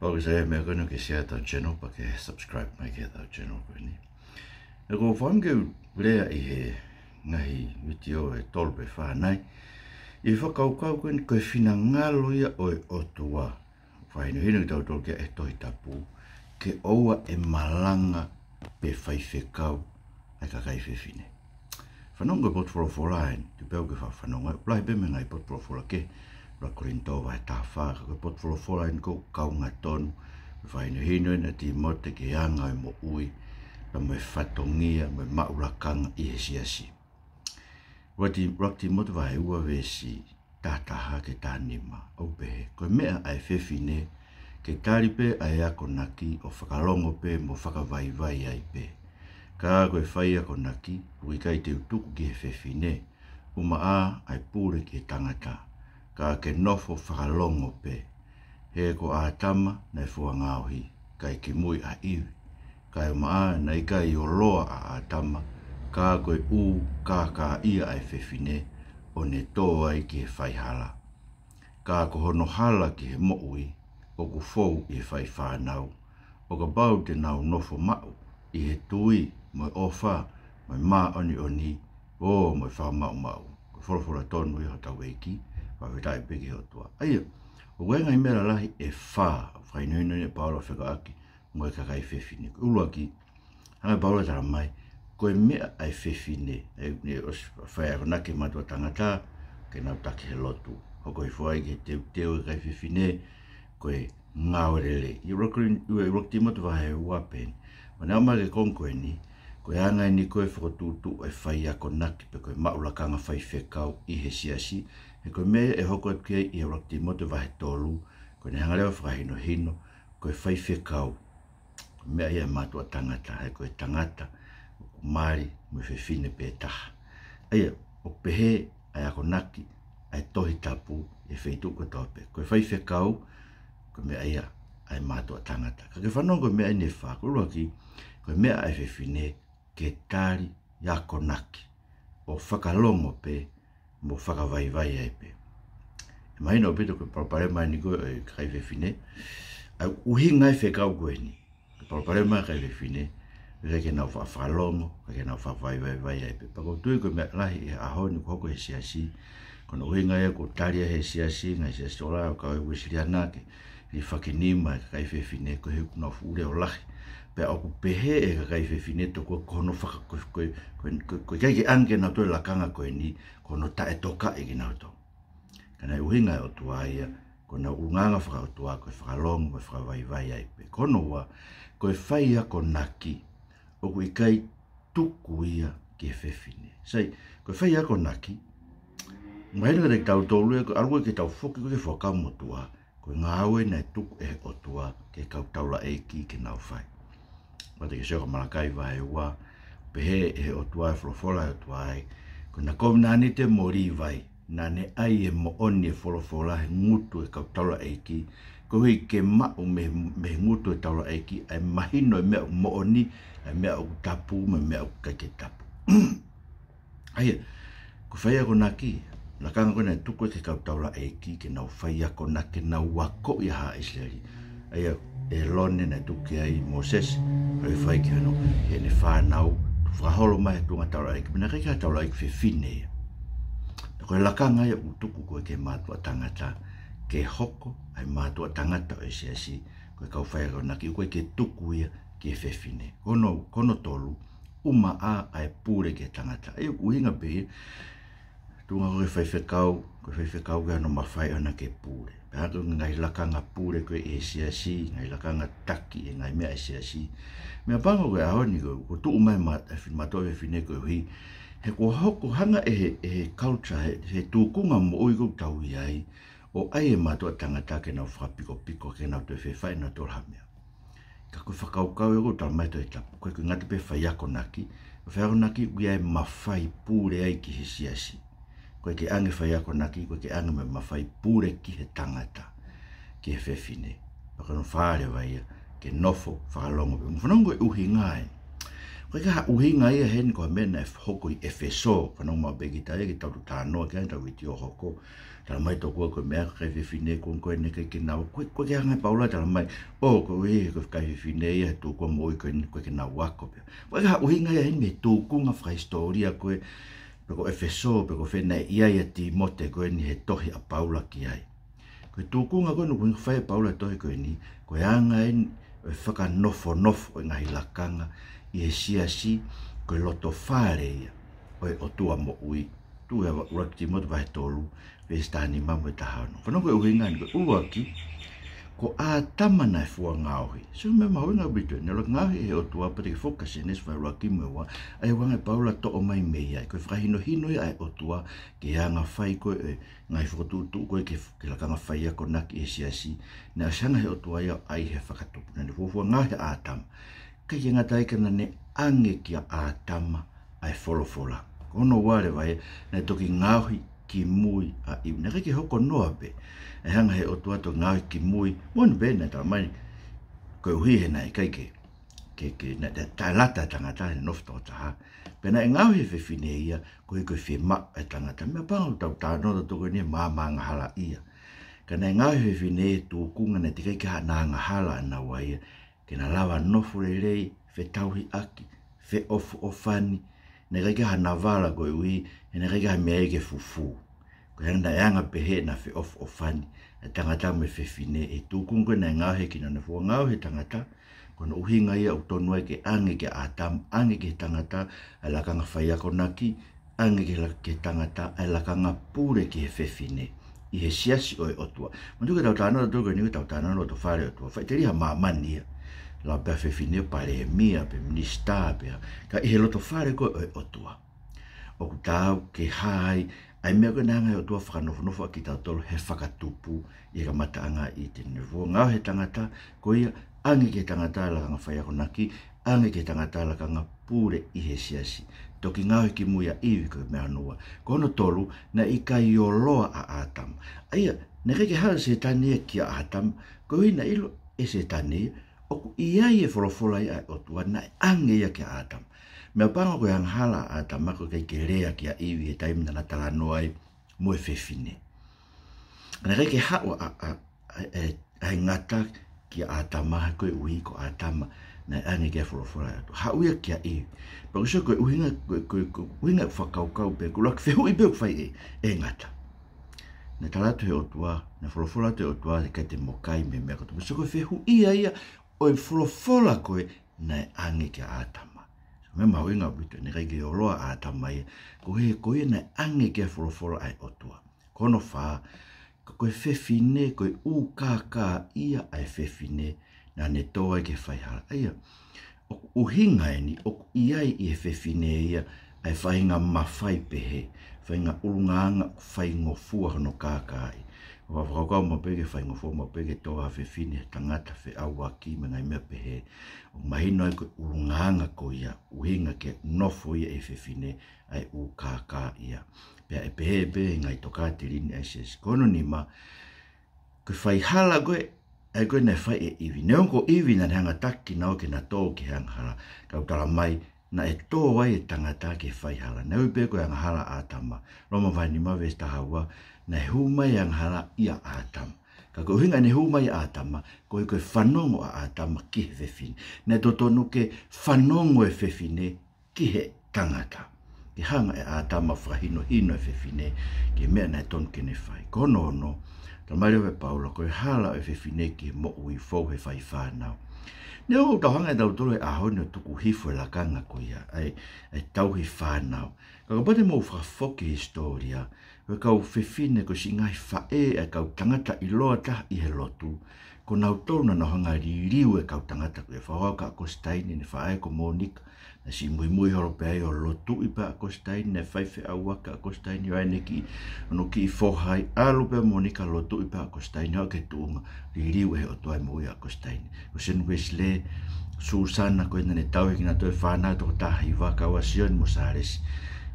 O se me kono ke share ta channel pa ke subscribe mai ke ta channel ko ni. E ko fam ke lea I he ngai video e tolpe fa nai. I fa kau ko ko fina ngalo ia o otua. Fai no hino tau tol ke e toi tapu ke oa e malanga pe fai fekau ai ka kai fe fine. Fanonga pot for line tu pe ke fa fanonga plai be me ngai pot for ke la korinto vai ta fa ko pot for line ko kau ngaton vai no hino na ti mote ke anga mo ui la me fatongia me maurakanga I hesiasi. Wakti mote vai ua vesi tataha ke tanima o pe ko mea ai fefine ke taripe ai ako naki o whakalongo pe mo whakavai ai pe. Ka koe whai ako naki, ui kai te utuku ki he fefine, uma a ai pure ki tangata, ka ke nofo whakalongo pe. He ko a tama nei fua ngauhi, kai ki mui a iwi, kai uma a nei kai o loa a tama, ka koe ka ia ai fefine, o ne tō ai ki he whaihala. Ka ko hono hala ki he moui, o ku fou I he whai whanau, o ka bau te nau nofo mau, I he tui, moi ofa, moi maa oni, o moi wha mau. Ko whorofora tonu I ho tau eiki, whawhetai peki ho tua. Aia, o wenga I mera lahi e whainuino ne paolo wheka aki, moi kakai whewhine. Ulua ki, hanga paolo tara mai, koe mea ai whewhine, e os whai ako nake matua tangata, ke nau taki he lotu. Hoko I whai ke teo kai whewhine, koe ngāwerele. I rokti motu wahe wapen. Wana oma ke konkoe ni, koe anga ni koe whakotutu e whai ako naki pe koe maulakanga whai whekau I he siasi. E koe mea e hoko kei I rokti motu wahe tolu, koe ne hangarewa whakahino hino, koe whai whekau. Mea ia matua tangata, he koe tangata, mari me whewhine pe taha. Aia, o pehe ai ako naki, ai tohi tapu e whaituko tope. Koe whai whekau, koe mea ia ai matua tangata. Ka ke whanau koe mea ine wha, kurua ki, koe mea ai whewhine ke tari yako naki. O whakalongo pe, mo whakavai ai pe. E mahina o pito koe parapare mai ni koe kai whewhine, ai uhi ngai whekau koe ni. Ke parapare mai kai whewhine, ke nau whakalongo, ke nau whakavai ai pe. Pako tui koe mea lahi e aho ni ko hoko he siasi, kono uhi ngai ko taria he siasi, ngai siasi ola o kau e wisiriana ke, Li whakinima e kai whewhine ko he kuna ure o lahi. Pea oku pehe e kai whewhine to kono whaka koe kai ke ange nau toi lakanga koe ni kono tae toka e ki nau to. Kana uhinga o tua ia, kona unganga whaka o tua koe whakalongo e whakavai ai pe. Kono wa koe whai ako naki oku I kai tuku ia ki he whewhine. Sai, koe whai ako naki, maina ka te tau tolu e ko arua ke tau whoki ko ke whakamo tua, koe ngāwe nei tuku e o tua ke kau taula eiki ke nau whai. Wate ke seo malakai vai ua, pehe e o tua e wholofola e tua ai, koe na kom nani te mori vai, nane ai e mo oni e wholofola he ngutu e kau taula eiki, koe hui ke mau me ngutu e taula eiki, ai mahino e mea mo oni, ai mea o tapu, me mea o kake tapu. Aia, ko whai ako naki, la kanga kona tuko ke kau taula eiki ke nau whai ako na ke nau wako I ha Israeli. Aia e lone na tuke ai Moses, hoi whai ke hano, he ne whanau, whaholo mai tunga taula eiki, mina kei ka taula eiki whewhine ia. Koe la kanga ia utuku koe ke mātua tangata, ke hoko ai mātua tangata o siasi, koe kau whai ako na ki koe ke tuku ia ke whewhine. Kono tolu, uma a ai pure ke tangata. Aia uhinga pe tunga koe whaiwhekau ke ano mawhai ana ke pure. Pea koe ngai lakanga pure koe e siasi, ngai lakanga taki e ngai mea e siasi. Mea pango koe ahoni koe, ko tuu mai matoe whine koe hui, he ko hoko hanga e he culture, he tūkunga mo oi kou tau I ai, o ai e matoa tangata ke nau whapiko ke nau te whewhai na tōra mea. Ka koe whakaukau e kou tau mai toi tapu, koe koe ngati pe whai ako naki, whai ako naki ui ai mawhai pure ai ki he siasi. Koe ke ange whai ako naki, koe ke ange me mawhai pure ki he tangata, ki he whewhine. Pakano whaare waia, ke nofo whakalongo pe. Mwhanongo e uhi ngai. Koe ka uhinga ia hen ko mena e hoko I efeso, whanau ma begita e ki tau tānoa kia tau iti o hoko. Tala mai tō kua koe mea kai whiwhine kong koe neke ki nau. Koe kia ngai paula tala mai, koe hei koe kai whiwhine ia tō kua moi koe ki nau wako pia. Koe ka uhinga ia hen me tō kunga whai historia koe, peko efeso, peko whena ia ia ti mote koe ni he tohi a paula ki ai. Koe tō kunga koe nuku whai paula tohi koe ni, koe anga en whaka nofo e ngahi lakanga, I he siasi koe loto whare ia, koe o tua mo ui, tu ea wakti motu wahe tolu, vestani mamu e tahano. Whanau koe uhinga ni koe uaki, ko a tamana e fua ngauhi. So me maui ngau bitu, ne lo ngauhi he o tua pati ke fokasi nes whai waki mewa, ai wanga paula to o mai mei ai, koe whakahino hino ai o tua, ke anga whai koe e ngai whakotutu koe ke lakanga whai ako naki e siasi, ne asanga he o tua ia ai he whakatupu, ne fua ngauhi a tama. Kai ngata ikana ne ange kia a tama ai wholofola. Kono wale vai, ne toki ngauhi ki mui a iu. Ne reki hoko noa pe, e hanga he o tua to ngauhi ki mui, monu bena ta mai, koe uhi he nai kai ke ta lata tangata ne nofta o taha. Pena e ngauhi whiwhine ia, koe whima e tangata. Mea pangu tau tānota toko ni māma ngahala ia. Kana e ngauhi whiwhine tū kunga ne te kai ka nā ngahala ana waia, kena lawa nofu rei, fe tauhi aki, fe ofu ofani, ne kai ka navala koe ui, ne kai ka mea ike fufu. Koe hanga e anga pehe na fe ofu ofani, e tangata me whiwhine, e tūkunga na ngauhi kina ne fua ngauhi tangata, kono uhinga ia utonua ke ange ke atam, ange ke tangata, e lakanga whaiako naki, ange ke tangata, e lakanga pure ki he whiwhine. I he siasi oi otua. Manduka tau tānota toko ni tau tānota to whare otua. Whaiteri mamani ia. La pe whiwhine pare mia, pe minista, pe ka I he loto whare koe oi otua. O ku tau ke hai, ai mea koe nanga otua whakanofonofo ki tau tolu he whakatupu I ka mataanga I te nevo. Ngau he tangata, ko ia ange ke tangata lakanga whaiako naki, ange ke tangata lakanga pure I he siasi. Toki ngau ki muia iwi koe mea nua. Kono tolu na I ka ioloa a atam. Aia, ne reke hala se tania ki a atam, ko ina ilo e se tania, oku iai e wholofola I ai otua na ange ia ki a atam. Mea panga koe ang hala a atam mako kai ke rea ki a iwi e taimina na talanoa ai mue whiwhine. Ne reke hao ai ngata ki a atama koe ui ko a atama na ange kia wholofola atu. Hauia kia iwi. Pako so koe uhinga whakaukau pe kulak whehu I beu whai e ngata. Na talatu he otua, na wholofola te otua te kai te mokai me mea koto. So koe whehu ia o wholofola koe na ange kia atama. So me mau inga bitu, ne kai ke oloa atama ia. Koe na ange kia wholofola ai otua. Kono wha, koe whiwhine, koe ukaka ia ai whiwhine, na ne toa ke whaihala. Aia, o uhinga ni, o iai I he whiwhine ia, ai whainga mawhai pehe, whainga urungaanga whaingo fua hono kākai. O whakakau mapeke whaingo fua mapeke toa whiwhine, tangata whi awaki me ngai mea pehe. O mahino ai koe urungaanga ko ia, uhinga ke nofo ia e whiwhine, ai ukaka ia. Pea e pehe ngai toka te rini ai ses. Kono ni ma, koe whaihala koe, ai koe nei whai e iwi. Ne onko iwi na hanga taki nao ke na tō ki hanga hala. Kau tala mai na e tō wai e tangata ke whai hala. Ne upe koe hanga hala ātama. Roma vai ni ma vesta hawa na e humai hanga hala ia ātama. Ka koe hinga ne humai ātama, koe whanongo a ātama ki he whewhine. Ne totonu ke whanongo e whewhine ki he tangata. Ki hanga e ātama whahino e whewhine ke mea na e tonu kene whai. Kono ono, ta mai rewe paula, koe hala e whewhine ki mo ui fau he whai whanau. Ne o tau hanga e tau tolo e ahone o tuku hifo e lakanga ko ia, ai tau hi whanau. Ka kapate mo whafoki historia, koe kau whewhine ko si ngai whae e kau tangata I loa taha I he lotu, ko nau tōna no hanga ririu e kau tangata koe whawau ka Akostaini ne whae ko Monika, na si mui horope o lotu I pa Akostaini ne whaiwhi awaka Akostaini o aeneki ono ki I whohai alupe Monika lotu I pa Akostaini hau ke tuunga ririu e o toai mui Akostaini. Ko sen Wesley, Susana koe nane tauhe ki na toi whanau toko tahi waka wa sion mo saresi.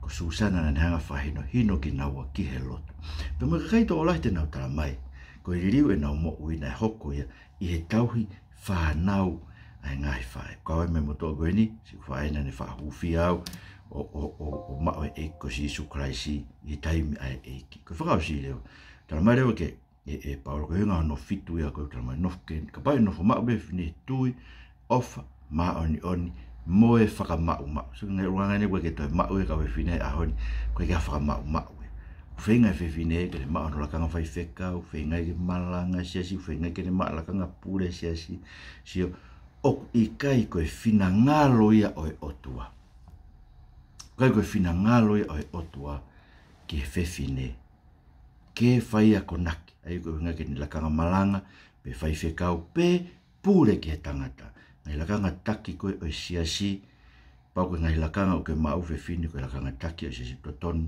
Ko Susana nane hanga whahino hino ki naua ki he lotu. Pe mo kakai to olai te nau tala mai, ko ririu e nau mo ui na hoko ia I he tauhi whanau ai ngai fai ka me moto go ni si fai na ne fa hu fi au o ma e ko si su kraisi I time ai e ki ko fa si le tra ma le ke e Paulo ko nga no fitu ya ko tra ma no ke ka pa no ma be fini tu off ma oni mo e fa ma so ne ruanga ne ke to ma ka be fini a honi ko ka fa ma fenga fe fine ke ma no la kanga fai feka o fenga ke malanga si fenga ke ma la kanga pure si o I kai ko fina ngalo ia o otua kai ko fina ngalo ia o otua ke fe fine ke fai a konaki ai ko nga ke ni la kanga malanga pe fai feka o pe pure ke tangata ngai la kanga taki ko o si pa ko ngai la kanga o ke ma o fe fine ko la kanga taki o si totonu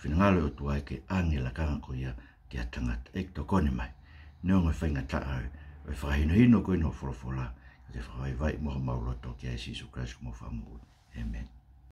fina ngalo o tua ke ange la kanga ko ia ke tangata e to kone mai no ngai fai ngata o fai no ko no forofola ke fai vai mo ma lo to ke Jesus Christ mo famu amen